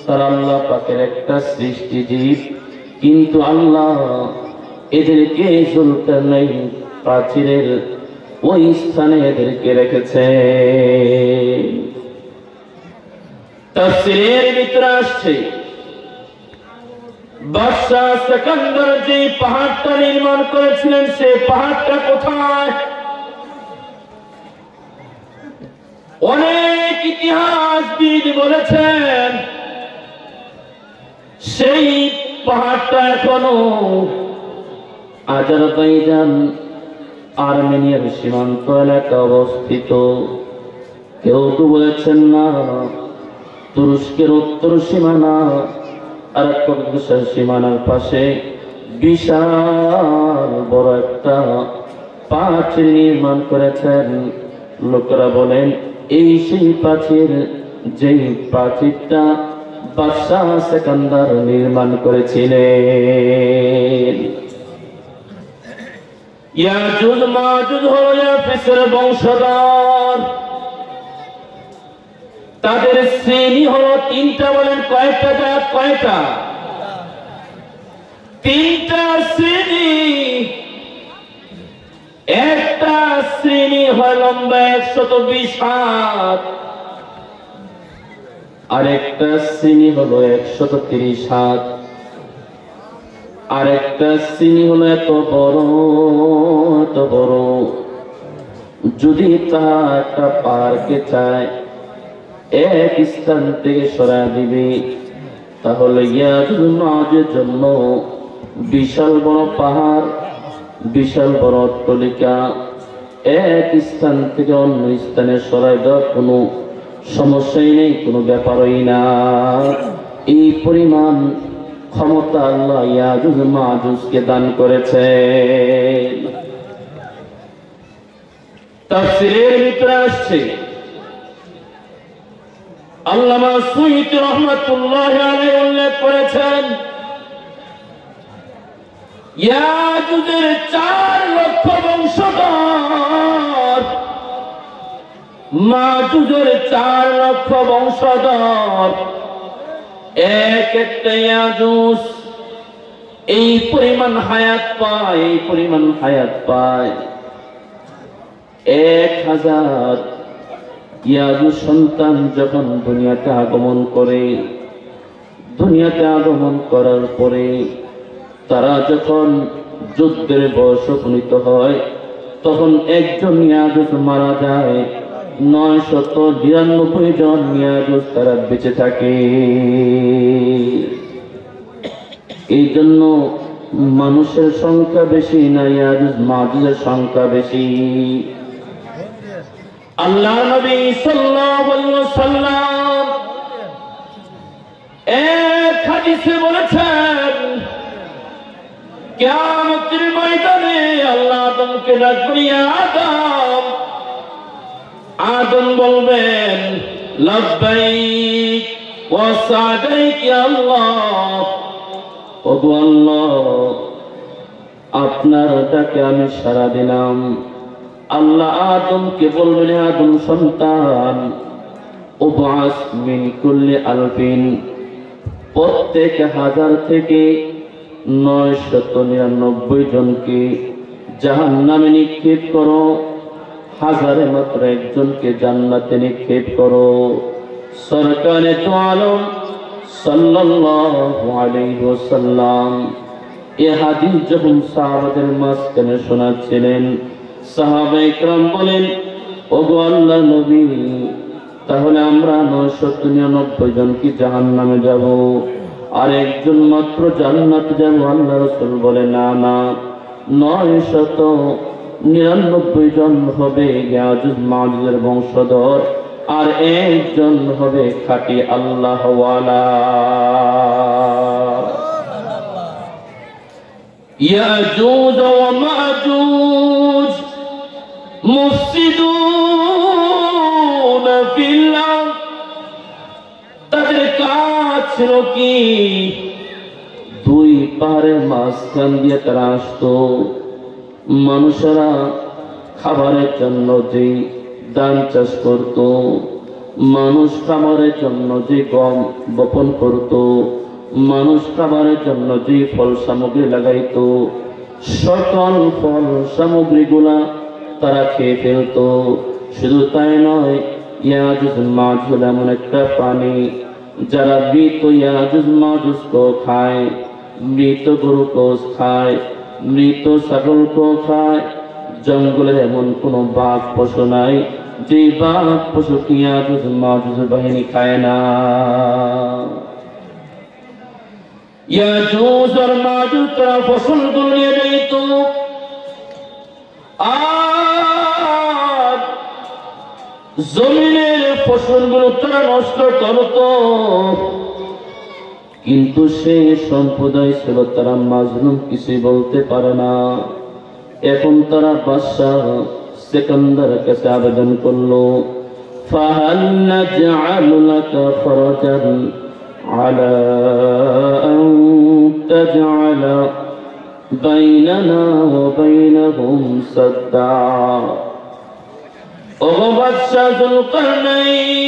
তারা আল্লাহ পাকের একটা সৃষ্টি জীব, কিন্তু আল্লাহ এদেরকে জুলকারনাইন প্রাচীরের ওই স্থানে এদেরকে রেখেছে। তাফসীরের ভিতরে আসছে বাদশাহ সিকান্দার যে পাহাড়টা নির্মাণ করেছিলেন সে পাহাড়টা কোথায়? অনেক ইতিহাসবিদ বলেছেন সেই পাহাড়টা এখনো আজারবাইজান আর্মেনিয়ার সীমান্ত এলাকা অবস্থিত। কেউ তো বলেছেন না তুরস্কের উত্তর সীমানা, আর ককেশাসের সীমানার পাশে বিশাল বড় একটা প্রাচীর নির্মাণ করেছেন। লোকেরা বলেন এই সেই প্রাচীর, যেই প্রাচীরটা বাদশাহ সিকান্দার নির্মাণ করেছিলেন। ইয়াজুজ মাজুজ হলো ইয়াফিসের বংশধর, তাদের শ্রেণী হলো তিনটা। বলেন কয়টা জাত? কয়টা? তিনটা শ্রেণী। একটা শ্রেণী হয় লম্বা 120 হাত, আর একটা শ্রেণী হলো 130 হাত, আর একটা শ্রেণী হলো এত বড় এত বড়, যদি তা একটা পার্কে চায় এক স্থান থেকে সরাই দিবে তাহলে ইয়াজুজ মাজুজের জন্য বিশাল বড় পাহাড়, বিশাল বড় অট্টালিকা এক স্থান থেকে অন্য স্থানে সরাই দেওয়ার কোনো সমস্যাই নেই, কোনো ব্যাপারই না। এই পরিমাণ ক্ষমতা আল্লাহ ইয়াজুজ মাজুজকে দান করেছেন। তাফসীরের ভিতরে আসছে আল্লামা সুয়ুতী রাহমাতুল্লাহি আলাইহি উল্লেখ করেছেন ইয়াজুজের 4 লক্ষ বংশধর, মাজুজের 4 লক্ষ বংশধর। এক একটা ইয়াজুজ এই পরিমাণ হায়াত পায়, এই পরিমাণ হায়াত পায়। 1000 ইয়াজুজ সন্তান যখন দুনিয়াতে আগমন করে, দুনিয়াতে আগমন করার পরে তারা যখন যুদ্ধের বয়স উপনীত হয় তখন একজন ইয়াজুজ মারা যায়, 999 জন ইয়াজুজ তারা বেঁচে থাকে। এই জন্য মানুষের সংখ্যা বেশি না, ইয়াজুজ মাজুজের সংখ্যা বেশি। আল্লাহ নবী সাল্লাল্লাহু আলাইহি ওয়াসাল্লাম এক হাদিসে বলেছেন কিয়ামতের ময়দানে আল্লাহ আদমকে ডাকবেন, ইয়া আদম। আদম বলবেন লাব্বাইক ওয়া সাদাইক ইয়া আল্লাহ, ওগো আল্লাহ আপনার ডাকে আমি সাড়া দিলাম। আল্লাহ আদমকে বলবেন, আদম সন্তান উবআস মিন কুল্লি আলফিন, প্রত্যেক 1000 থেকে 999 জনকে জাহান্নামে নিক্ষেপ করো, 1000 মাত্র একজনকে জান্নাতে নিক্ষেপ করো। সরকারে তো আলম সাল্লাল্লাহু আলাইহি ওয়াসাল্লাম এই হাদিস যখন সাহাবাদের মাঝখানে শোনাচ্ছিলেন, সাহাবায়ে কেরাম বলেন, ওগো আল্লাহর নবী তাহলে আমরা 999 জন কি জাহান্নামে যাব আর একজন মাত্র জান্নাতে যাব? আল্লাহ রাসূল বলে না না, 999 জন হবে ইয়াজুজ মাজুজের বংশধর, আর একজন হবে খাঁটি আল্লাহওয়ালা। ইয়াজুজ ওয়া মাজুজ মুফসিদুন ফিল আরদ, তাদের কাজ ছিল কি? 2 পাহাড়ের মাঝখান দিয়ে তারা আসতো। মানুষেরা খাবারের জন্য যে ধান চাষ করত, মানুষ খাবারের জন্য যে গম বপন করত, মানুষ খাবারের জন্য যে ফল সামগ্রী লাগাইত, সকল ফল সামগ্রীগুলা তারা খেয়ে ফেলত। শুধু তাই নয়, ইয়াজুজ মাজুজ এমন একটা প্রাণী যারা মৃত ইয়াজুজ মাজুজকেও খায়, মৃত গরুকেও খায়, মৃত ছাগলকেও খায়। জঙ্গলে এমন কোন বাঘ পশু নাই যে বাঘ পশু ইয়াজুজ মাজুজ বাহিনী খায় না। ইয়াজুজ আর মাজুজ তারা ফসলগুলো নিয়ে যেত, আর জমিনের ফসলগুলো তারা নষ্ট করত। কিন্তু সেই সম্প্রদায় ছিল তারা মাজলুম, কিছুই বলতে পারে না। এখন তারা বাদশাহ সিকান্দারের কাছে আবেদন করলো, ফাহাল নাজআলু লাকা খরাজান আলা আন তাজআলা বাইনানা ওয়া বাইনাহুম সাদ্দা। ও বাদশাহ যুলকারনাইন,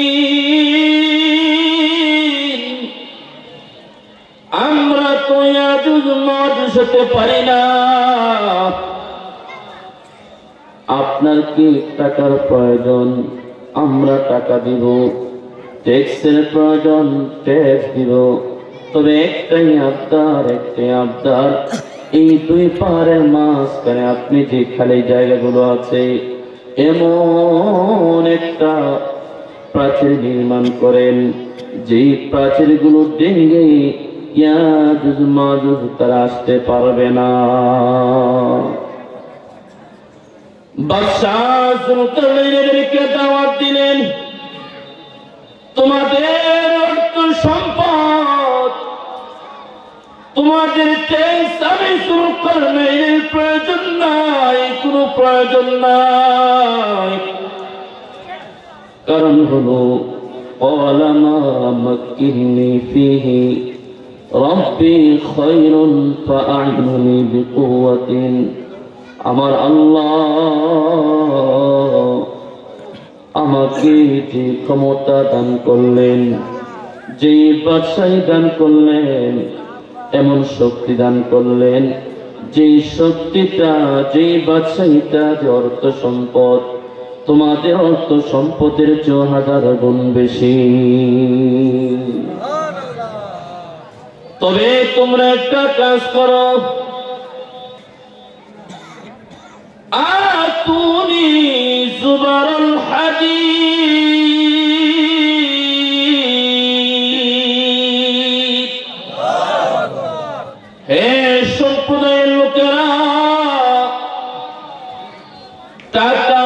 আমরা তো ইয়াজুজ মাজুজ হতে পারি না, আপনার কি টাকার প্রয়োজন? আমরা টাকা দিব। ট্যাক্সের প্রয়োজন? ট্যাক্স দিব। তবে একটাই আবদার, এই দুই পাহাড়ের মাঝখানে আপনি যে খালি জায়গাগুলো আছে এমন একটা প্রাচীর নির্মাণ করেন, যেই প্রাচীরগুলো ভেঙে ইয়াজুজ মাজুজ তারা আসতে পারবে না। বাদশাহ যুলকারনাইনকে দাওয়াত দিলেন, তোমাদের অর্থ সম্পদ, তোমাদের ট্যাক্স আমি যুলকারনাইনের প্রয়োজন নাই, কোনো প্রয়োজন নাই। কারণ হলো ক্বালা মা মাক্কিননি ফীহি রাব্বি খায়রুন ফাআইনুনি বিকুওয়াতিন। আমার আল্লাহ আমাকে যে ক্ষমতা দান করলেন, যে বাদশাহী দান করলেন, এমন শক্তি দান করলেন, যে শক্তিটা, যে বাদশাহীটা, যে অর্থ সম্পদ তোমাদের অর্থ সম্পদের 1000 গুণ বেশি। তবে তোমরা একটা কাজ করো, আতুনি জুবারুল হাদীদ। হে সম্প্রদায়ের লোকেরা, টাকা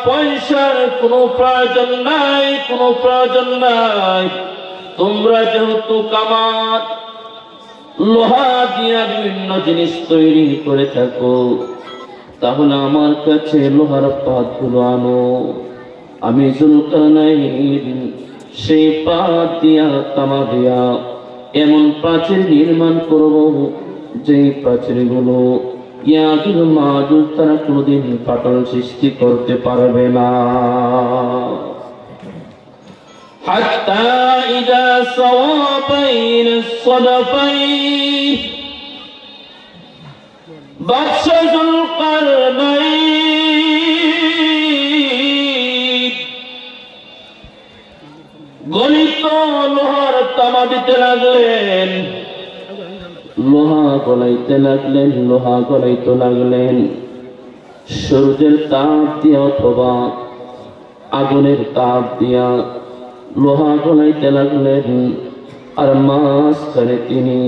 পয়সার কোনো প্রয়োজন নাই, কোনো প্রয়োজন নাই। তোমরা যেহেতু কামাত লোহা দিয়া বিভিন্ন জিনিস তৈরি করে থাকো, তাহলে আমার কাছে লোহার পাতগুলো আনো। আমি যুলকারনাইন সেই পাত দিয়া, তামা দিয়া এমন প্রাচীর নির্মাণ করব, যে প্রাচীরগুলো ইয়াজুজ মাজুজ তারা কোনোদিন ফাটল সৃষ্টি করতে পারবে না। হাত্তা ইযা সাওয়া বাইনাস সাদাফাইন, বাদশাহ যুলকারনাইন গলিত লোহার তামা দিতে লাগলেন, লোহা গলাইতে লাগলেন, লোহা গলাইতে লাগলেন। সূর্যের তাপ দিয়া অথবা আগুনের তাপ দিয়া লোহা গলাইতে লাগলেন, আর মাঝখানে তিনি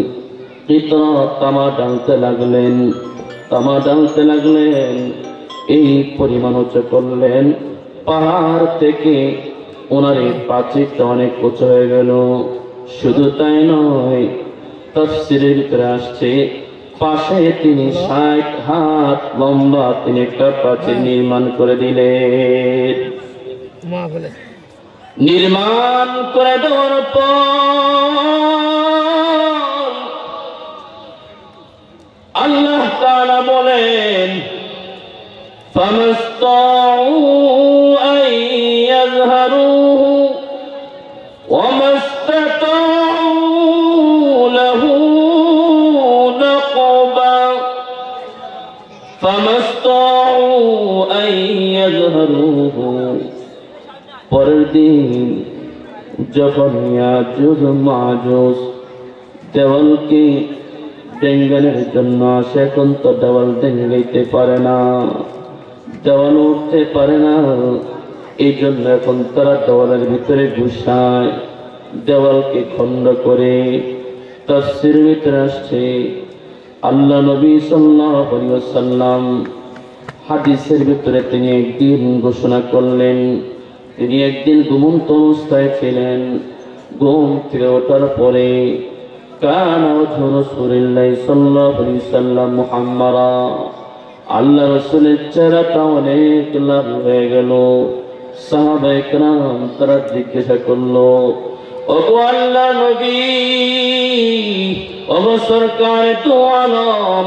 তামা ডালতে লাগলেন, তামা ডালতে লাগলেন। এই পরিমাণ উঁচু করলেন, পাহাড় থেকে ওনার এই প্রাচীরটা অনেক উঁচু হয়ে গেল। শুধু তাই নয়, তাফসীরের ভিতরে আসছে পাশে তিনি 60 হাত লম্বা তিনি একটা প্রাচীর নির্মাণ করে দিলেন। নির্মাণ করে দেওয়ার পর আল্লাহ তাআলা বলেন, ফামাস্তাউ আন ইয়াযহারুহু লিয়াযহারুহু পরের দিন যখন ইয়াজুজ মাজুজ দেওয়ালকে ডেঙ্গানোর জন্য আসে, এখন তো দেওয়াল ডেঙ্গাইতে পারে না, দেওয়াল উঠতে পারে না, এই জন্য এখন তারা দেওয়ালের ভিতরে ঘুষায়, দেওয়ালকে খণ্ড করে। তাফসীরের ভিতরে আসছে আল্লাহ নবী সাল্লাল্লাহু আলাইহি ওয়াসাল্লাম হাদিসের ভিতরে তিনি একদিন ঘোষণা করলেন, তিনি একদিন ঘুমন্ত অবস্থায় ছিলেন। ঘুম থেকে ওঠার পরে কানা ওয়াজহু রাসূলিল্লাহি সাল্লাল্লাহু আলাইহি ওয়াসাল্লাম মুহাম্মারা, আল্লাহ রাসূলের চেহারাটা অনেক লাল হয়ে গেল। সাহাবায়ে কেরাম তারা জিজ্ঞাসা করলো, ওগো আল্লাহ নবী, ওগো সরকারে দু আলম,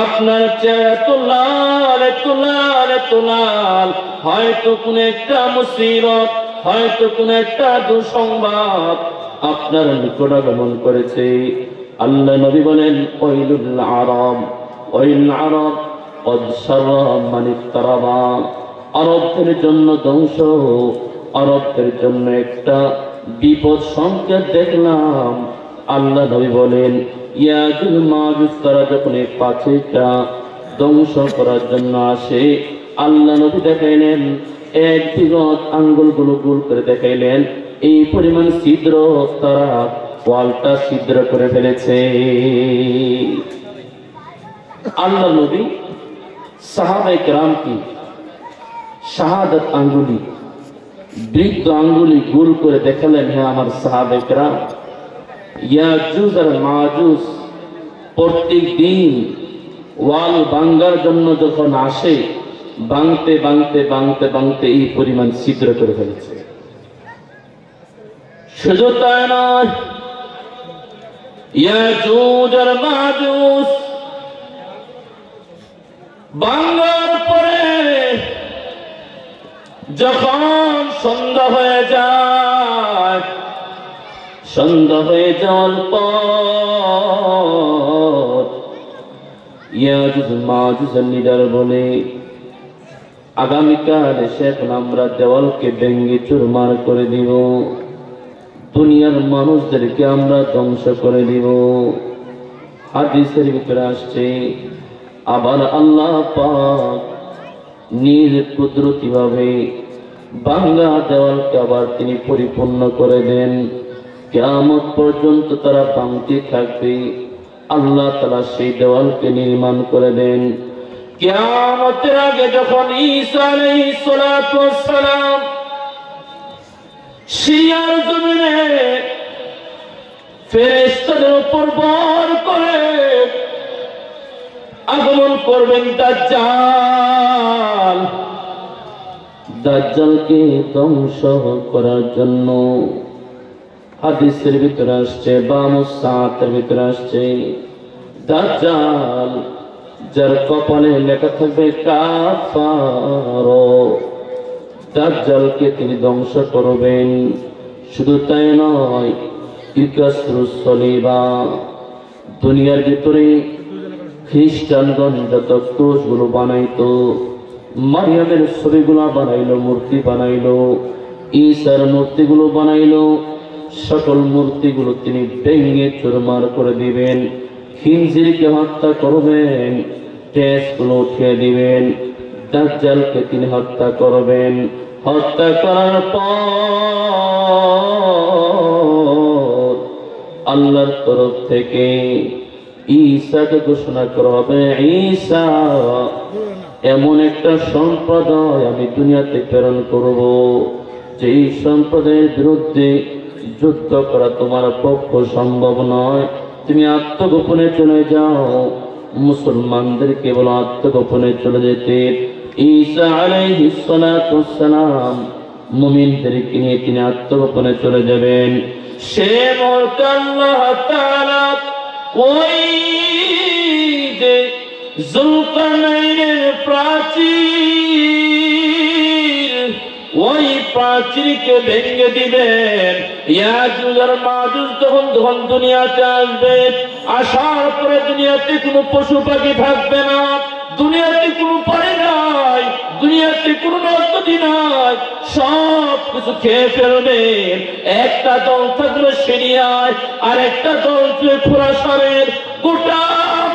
আপনার চেহারা তো লাল, এত লাল, এত লাল, হয়তো কোন একটা মুসিবত, হয়তো কোন একটা দুঃসংবাদ আপনার নিকট আগমন করেছে। আল্লাহ নবী বলেন, ওয়াইলুল আরব, ওয়াইল আরব কদ শাররা মান ইফতারাবা, আরবদের জন্য ধ্বংস, আরবদের জন্য একটা বিপদ সংকেত দেখলাম। আল্লাহ নবী বলেন, ইয়াজুজ মাজুজ তারা যখন এই পাঁচটা ধ্বংস করার জন্য আসে, আল্লাহ নবী দেখাইলেন এক বিগত আঙ্গুলগুলো গোল করে দেখাইলেন, এই পরিমাণ ছিদ্র তারা ওয়ালটা ছিদ্র করে ফেলেছে। আল্লাহ নবী সাহাবায়ে কেরামকে শাহাদাত আঙ্গুলি, বৃদ্ধ আঙ্গুলি গোল করে দেখালেন, হ্যাঁ আমার সাহাবায়ে কেরাম, ইয়াজুজ আর মাজুজ প্রত্যেক দিন ওয়াল ভাঙার জন্য যখন আসে, ভাঙতে ভাঙতে ভাঙতে ভাঙতে এই পরিমাণ ছিদ্র করে ফেলেছে। শুধু তাই নয়, ইয়াজুজ আর মাজুজ ভাঙার পরে যখন সন্ধ্যা হয়ে যায়, সন্ধ্যা হয়ে যাওয়ার পর ইয়াজুজ মাজুজের লিডার বলে, আগামীকাল এসে এখন আমরা দেওয়ালকে ভেঙে চুরমার করে দিব, দুনিয়ার মানুষদেরকে আমরা ধ্বংস করে দিব। হাদিসের ভিতরে আসছে, আবার আল্লাহ পাক নিজ কুদরতি ভাবে ভাঙা দেওয়ালকে আবার তিনি পরিপূর্ণ করে দেন। কিয়ামত পর্যন্ত তারা ভাঙতে থাকবে, আল্লাহ তাআলা সেই দেওয়ালকে নির্মাণ করে দেন। কিয়ামতের আগে যখন ঈসা আলাইহিস সালাতু ওয়াস সালাম সিরিয়ার জমিনে ফেরেশতাদের উপর ভর করে আগমন করবেন দাজ্জাল, দাজ্জালকে ধ্বংস করার জন্য। হাদিসের ভিতরে আসছে, বামুসাতের ভিতরে আসছে, দাজ্জাল যার কপালে লেখা থাকবে কাফার, দাজ্জালকে তিনি ধ্বংস করবেন। শুধু তাই নয়, ইকাসরুস সলিবা, দুনিয়ার ভিতরে খ্রিস্টানগণ যত ক্রুশগুলো বানাইতো, মারিয়ামের ছবিগুলো বানাইলো, মূর্তি বানাইলো, ঈসার মূর্তিগুলো বানাইলো, সকল মূর্তিগুলো তিনি ভেঙে চুরমার করে দিবেন। খিনজিরকে হত্যা করবেন, তেজগুলো উঠিয়ে দিবেন, দাজ্জালকে তিনি হত্যা করবেন। হত্যা করার পর আল্লাহর তরফ থেকে ঈসাকে ঘোষণা করা হবে, ঈসা এমন একটা সম্প্রদায় আমি দুনিয়াতে প্রেরণ করব, যেই সম্প্রদায়ের বিরুদ্ধে যুদ্ধ করা তোমার পক্ষে সম্ভব নয়, তুমি আত্মগোপনে চলে যাও। মুসলমানদেরকে বলো আত্মগোপনে চলে যেতে। ঈসা আলাইহিস সালাতু ওয়াস সালাম মুমিনদেরকে নিয়ে তিনি আত্মগোপনে চলে যাবেন। সে মুহূর্তে আল্লাহ তাআলা ওই যে যুলকারনাইনের প্রাচীর, ওই প্রাচীরকে ভেঙে দিবেন। ইয়াজুজ আর মাজুজ তখন দুনিয়াতে আসবে, আসার পরে দুনিয়াতে কোনো পশু পাখি থাকবে না, দুনিয়াতে কোনো পানি নাই, দুনিয়াতে কোনো নদী নাই, সব কিছু খেয়ে ফেলবে। একটা দল থাকবে সিরিয়ায়, আর একটা দল খোরাসানের। গোটা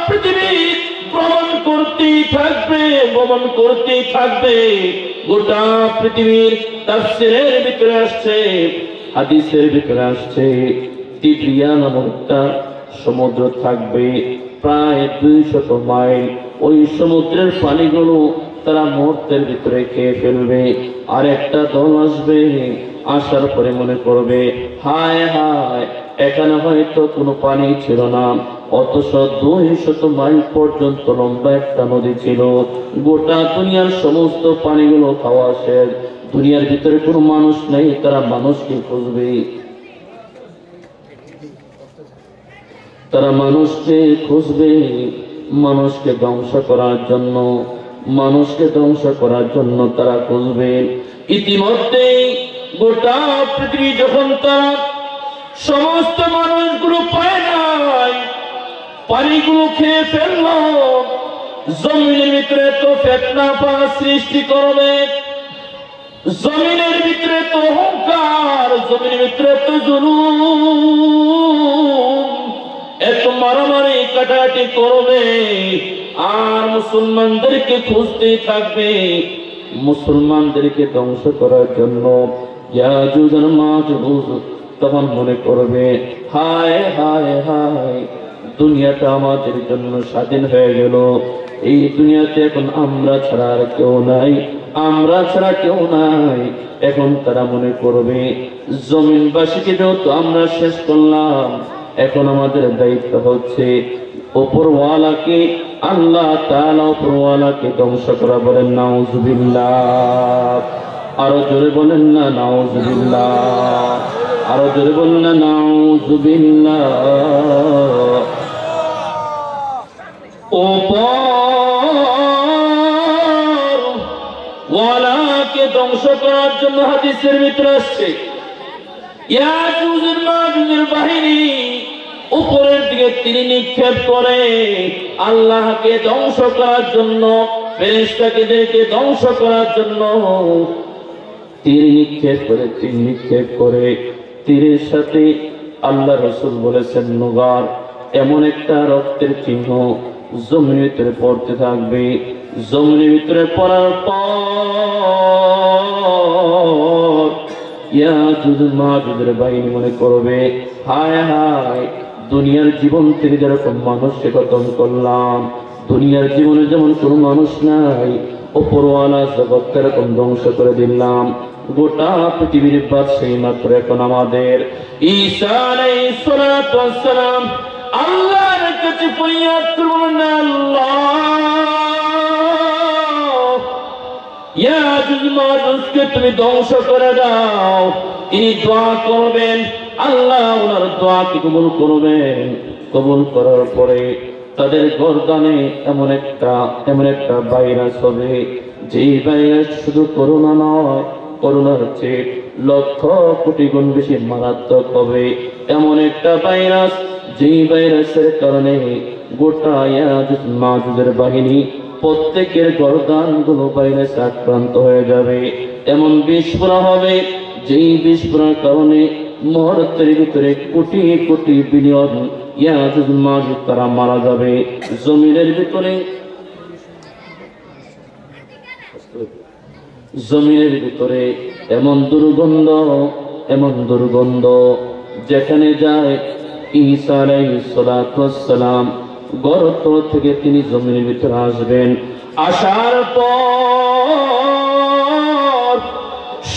পৃথিবী ভ্রমণ করতেই থাকবে, ভ্রমণ করতেই থাকবে। গোটা পৃথিবীর তাফসীরের ভিতরে আসছে, হাদিসের ভিতরে আসছে, তিব্রিয়া নামক একটা সমুদ্র থাকবে প্রায় 200 মাইল। ওই সমুদ্রের পানিগুলো তারা মুহূর্তের ভিতরে খেয়ে ফেলবে। আর একটা দল আসবে, আসার পরে মনে করবে হায় হায়, এখানে হয়তো কোনো পানি ছিল না, অথচ 200 মাইল পর্যন্ত লম্বা একটা নদী ছিল। গোটা দুনিয়ার সমস্ত পানিগুলো খাওয়া শেষ, দুনিয়ার ভিতরে কোনো মানুষ নেই, তারা মানুষকে খুঁজবে, তারা মানুষকে খুঁজবে, মানুষকে ধ্বংস করার জন্য, মানুষকে ধ্বংস করার জন্য তারা খুঁজবে। ইতিমধ্যে গোটা পৃথিবী যখন তারা সমস্ত মানুষগুলো পায় নাই, পানিগুলো খেয়ে ফেলল, জমিনের ভিতরে তো ফিতনা সৃষ্টি করবে, জমিনের ভিতরে তো অহংকার, জমিনের ভিতরে তো জুলুম, এত মারামারি কাটাকাটি করবে, আর মুসলমানদেরকে খুঁজতেই থাকবে, মুসলমানদেরকে ধ্বংস করার জন্য। ইয়াজুজ আর মাজুজ তখন মনে করবে হায় হায় হায়, দুনিয়াটা আমাদের জন্য স্বাধীন হয়ে গেল, এই দুনিয়াতে এখন আমরা ছাড়া আর কেউ নাই, আমরা ছাড়া কেউ নাই। এখন তারা মনে করবে জমিনবাসীকে যেহেতু আমরা শেষ করলাম, এখন আমাদের দায়িত্ব হচ্ছে উপরওয়ালাকে, আল্লাহ তাআলা উপরওয়ালাকে ধ্বংস করা। বলেন নাউজুবিল্লাহ, আরো জোরে বলেন না নাউজুবিল্লাহ, আরো জোরে বলেন না নাউজুবিল্লাহ। উপরওয়ালাকে ধ্বংস করার জন্য হাদিসের ভিতরে আসছে ইয়াজুজ মাজুজের বাহিনী উপরের দিকে তীর নিক্ষেপ করে আল্লাহকে ধ্বংস করার জন্য, ফেরেশতাকে ধ্বংস করার জন্য তীর নিক্ষেপ করে, তীর নিক্ষেপ করে। তীরের সাথে আল্লাহ রাসূল বলেছেন নুগার, এমন একটা রক্তের চিহ্ন জমিনের ভিতরে পড়তে থাকবে। জমিনের ভিতরে পড়ার পর ইয়াজুজ মাজুজের বাহিনী মনে করবে হায় হায়, দুনিয়ার জীবন থেকে যেরকম মানুষকে খতম করলাম, দুনিয়ার জীবনে যেমন কোনো মানুষ নাই, উপরওয়ালা জগৎ এরকম ধ্বংস করে দিলাম, গোটা পৃথিবীর বাদশাহী মাত্র এখন আমাদের। ঈসা আলাইহিস সালাতু ওয়াস সালাম আল্লাহর কাছে ফরিয়াদ করলেন, আল্লাহ ইয়াজুজ মাজুজকে তুমি ধ্বংস করে দাও। তিনি দোয়া করবেন, আল্লাহ ওনার দোয়াকে কবুল করবেন। কবুল করার পরে তাদের গর্দানে এমন একটা ভাইরাস হবে, যেই ভাইরাস শুধু করোনা নয়, করোনার চেয়ে লক্ষ কোটি গুণ বেশি মারাত্মক হবে। এমন একটা ভাইরাস, যেই ভাইরাসের কারণে গোটা ইয়াজুজ মাজুজের বাহিনী প্রত্যেকের গর্দান গুলো ভাইরাসে আক্রান্ত হয়ে যাবে। এমন বিস্ফোরণ হবে, যেই বিস্ফোরণের কারণে মুহূর্তের ভিতরে কোটি কোটি বিলিয়ন ইয়াজুজ মাজুজ তারা মারা যাবে। জমিনের ভিতরে এমন দুর্গন্ধ, এমন দুর্গন্ধ, যেখানে যায় ঈসা আলাইহিস সালাতু ওয়াস সালাম গর্ত থেকে তিনি জমিনের ভিতরে আসবেন। আসার পর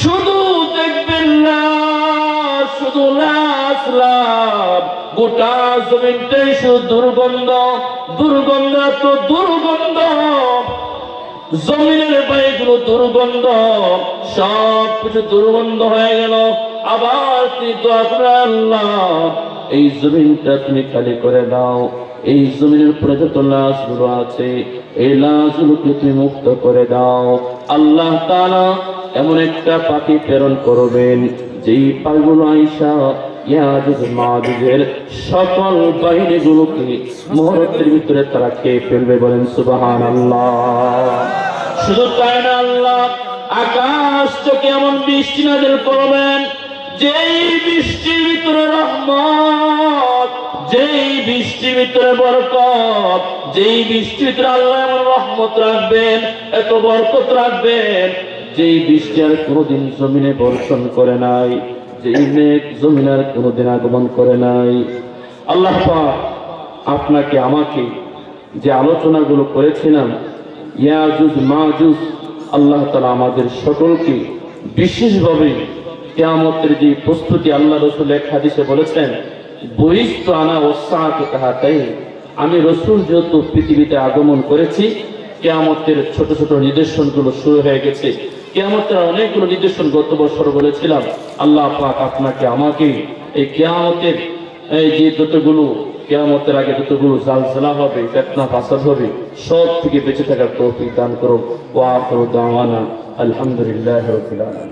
শুধু দেখবেন না, শুধু লাশ লাশ, গোটা জমিনটাই শুধু দুর্গন্ধ, দুর্গন্ধ তো দুর্গন্ধ, জমিনের বাইগুলো দুর্গন্ধ, সব কিছু দুর্গন্ধ হয়ে গেল। আবার তিনি দোয়া করেন, আল্লাহ এই জমিনটা তুমি খালি করে দাও, এই জমিনের উপরে যত লাশগুলো আছে এই লাশগুলোকে তুমি মুক্ত করে দাও। আল্লাহ তাআলা এমন একটা পাখি প্রেরণ করবেন, যেই পাখিগুলো আইসা ইয়াজুজ মাজুজের সকল বাহিনীগুলোকে মুহূর্তের ভিতরে তারা খেয়ে ফেলবে। বলেন সুবহানাল্লাহ। শুধু তাই না, আল্লাহ আকাশ থেকে এমন বৃষ্টি নাযিল করবেন, যেই বৃষ্টির ভিতরে রহমত, যেই বৃষ্টির ভিতরে বরকত, যেই বৃষ্টির ভিতরে আল্লাহ এমন রহমত রাখবেন, এত বরকত রাখবেন, যেই বৃষ্টি আর কোনোদিন জমিনে বর্ষণ করে নাই, যেই মেঘ জমিন আর কোনোদিন আগমন করে নাই। আল্লাহ পাক আপনাকে আমাকে যে আলোচনাগুলো করেছিলাম ইয়াজুজ মাজুজ, আল্লাহ তাআলা আমাদের সকলকে বিশেষভাবে কিয়ামতের যে প্রস্তুতি আল্লাহ রাসূল এক হাদিসে বলেছেন, বহিস্তু আনা ওয়াসসাআতু কাহাতাই, আমি রাসূল যেহেতু পৃথিবীতে আগমন করেছি, কিয়ামতের ছোট ছোট নিদর্শনগুলো শুরু হয়ে গেছে। কিয়ামতের অনেকগুলো নিদর্শন গত বছর বলেছিলাম। আল্লাহ পাক আপনাকে আমাকে এই কিয়ামতের এই যে যতগুলো কিয়ামতের আগে যতগুলো জালজালা হবে, ফিতনা ফাসাদ হবে, সব থেকে বেঁচে থাকার তৌফিক দান করুন। ওয়া আখিরু দাওয়ানা আলহামদুলিল্লাহি রাব্বিল আলামিন।